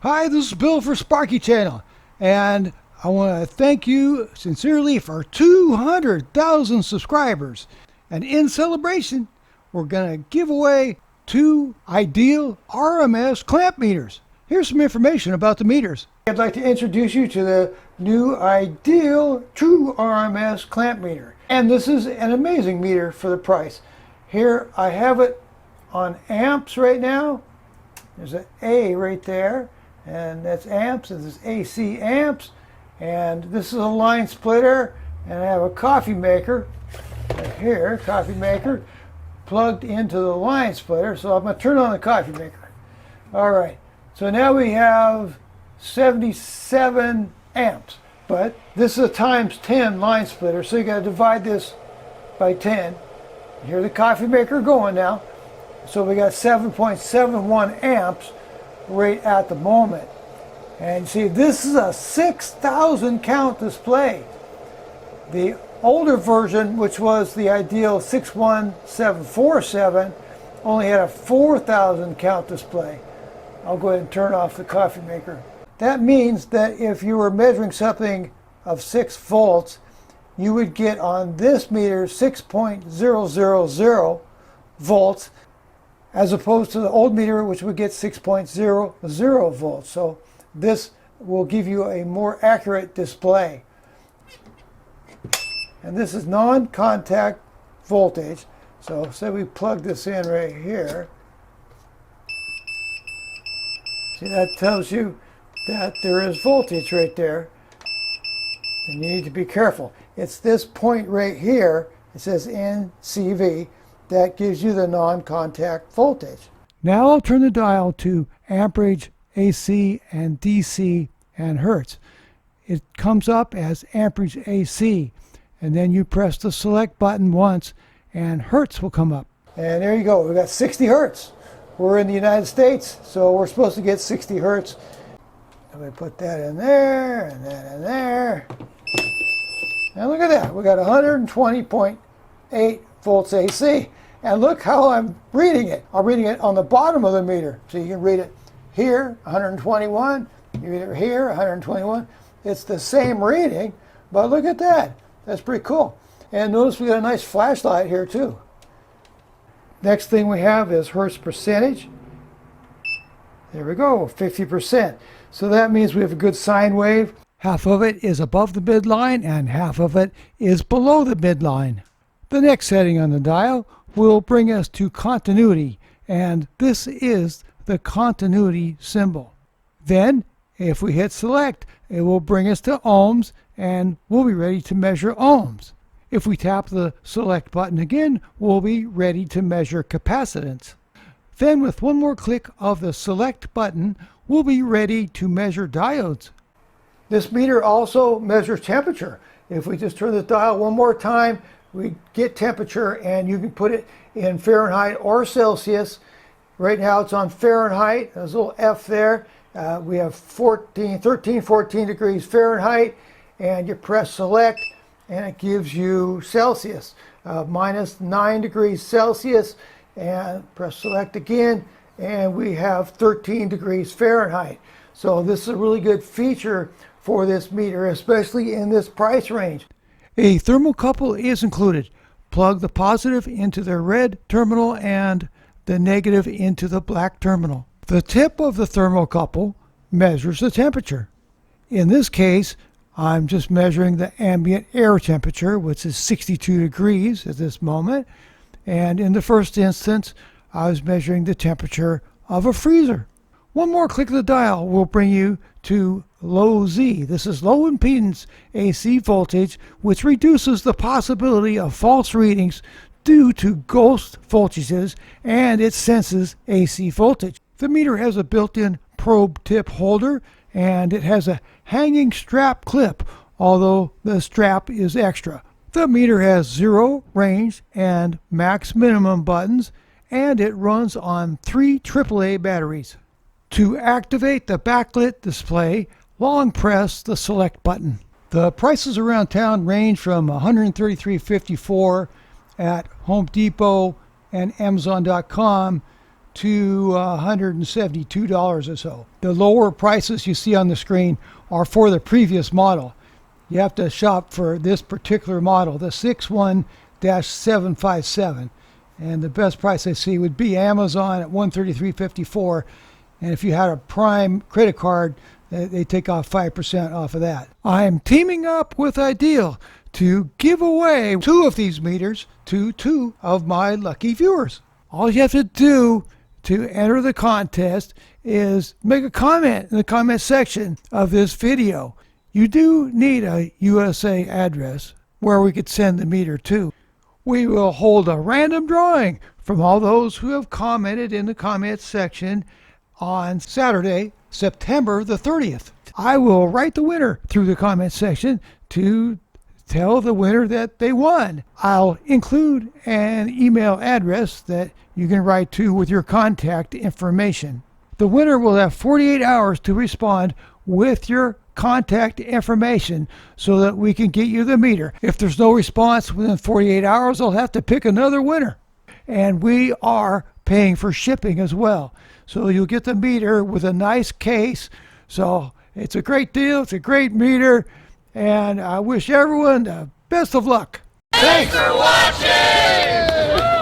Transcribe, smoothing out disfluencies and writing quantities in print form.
Hi, this is Bill for Sparky Channel, and I want to thank you sincerely for 200,000 subscribers. And in celebration, we're going to give away 2 ideal RMS clamp meters. Here's some information about the meters. I'd like to introduce you to the new ideal true RMS clamp meter. And this is an amazing meter for the price. Here I have it on amps right now. There's an A right there. And that's amps, this is AC amps, and this is a line splitter, and I have a coffee maker right here, coffee maker, plugged into the line splitter. So I'm going to turn on the coffee maker. Alright, so now we have 77 amps, but this is a times 10 line splitter, so you got to divide this by 10. Here's the coffee maker going now, so we got 7.71 amps right at the moment. And see, this is a 6,000 count display. The older version, which was the ideal 61747, only had a 4,000 count display. I'll go ahead and turn off the coffee maker. That means that if you were measuring something of 6 volts, you would get on this meter 6.000 volts, as opposed to the old meter, which would get 6.00 volts. So this will give you a more accurate display. And this is non-contact voltage. So say we plug this in right here. See, that tells you that there is voltage right there. And you need to be careful. It's this point right here, it says NCV, that gives you the non-contact voltage. Now I'll turn the dial to amperage, AC, and DC, and Hertz. It comes up as amperage AC, and then you press the select button once, and Hertz will come up. And there you go, we got 60 Hertz. We're in the United States, so we're supposed to get 60 Hertz. Let me put that in there, and that in there. And look at that, we got 120.8 volts AC. And look how I'm reading it. I'm reading it on the bottom of the meter. So you can read it here, 121. You read it here, 121. It's the same reading, but look at that. That's pretty cool. And notice we got a nice flashlight here too. Next thing we have is Hertz percentage. There we go, 50%. So that means we have a good sine wave. Half of it is above the midline and half of it is below the midline. The next setting on the dial will bring us to continuity, and this is the continuity symbol. Then, if we hit select, it will bring us to ohms, and we'll be ready to measure ohms. If we tap the select button again, we'll be ready to measure capacitance. Then, with one more click of the select button, we'll be ready to measure diodes. This meter also measures temperature. If we just turn the dial one more time, we get temperature, and you can put it in Fahrenheit or Celsius. Right now it's on Fahrenheit. There's a little F there. We have 13, 14 degrees Fahrenheit, and you press select and it gives you Celsius. Minus 9 degrees Celsius, and press select again and we have 13 degrees Fahrenheit. So this is a really good feature for this meter, especially in this price range. A thermocouple is included. Plug the positive into the red terminal and the negative into the black terminal. The tip of the thermocouple measures the temperature. In this case, I'm just measuring the ambient air temperature, which is 62 degrees at this moment. And in the first instance, I was measuring the temperature of a freezer. One more click of the dial will bring you to low Z. This is low impedance AC voltage, which reduces the possibility of false readings due to ghost voltages, and it senses AC voltage. The meter has a built-in probe tip holder, and it has a hanging strap clip, although the strap is extra. The meter has 0, range, and max minimum buttons, and it runs on 3 AAA batteries. To activate the backlit display, long press the select button. The prices around town range from $133.54 at Home Depot and Amazon.com to $172 or so. The lower prices you see on the screen are for the previous model. You have to shop for this particular model, the 61-757. And the best price I see would be Amazon at $133.54. And if you had a Prime credit card, they take off 5% off of that. I'm teaming up with Ideal to give away 2 of these meters to 2 of my lucky viewers. All you have to do to enter the contest is make a comment in the comment section of this video. You do need a USA address where we could send the meter to. We will hold a random drawing from all those who have commented in the comments section on Saturday, September the 30th. I will write the winner through the comment section to tell the winner that they won. I'll include an email address that you can write to with your contact information. The winner will have 48 hours to respond with your contact information so that we can get you the meter. If there's no response within 48 hours, I'll have to pick another winner. And we are paying for shipping as well. So you'll get the meter with a nice case. So it's a great deal. It's a great meter. And I wish everyone the best of luck. Thanks for watching!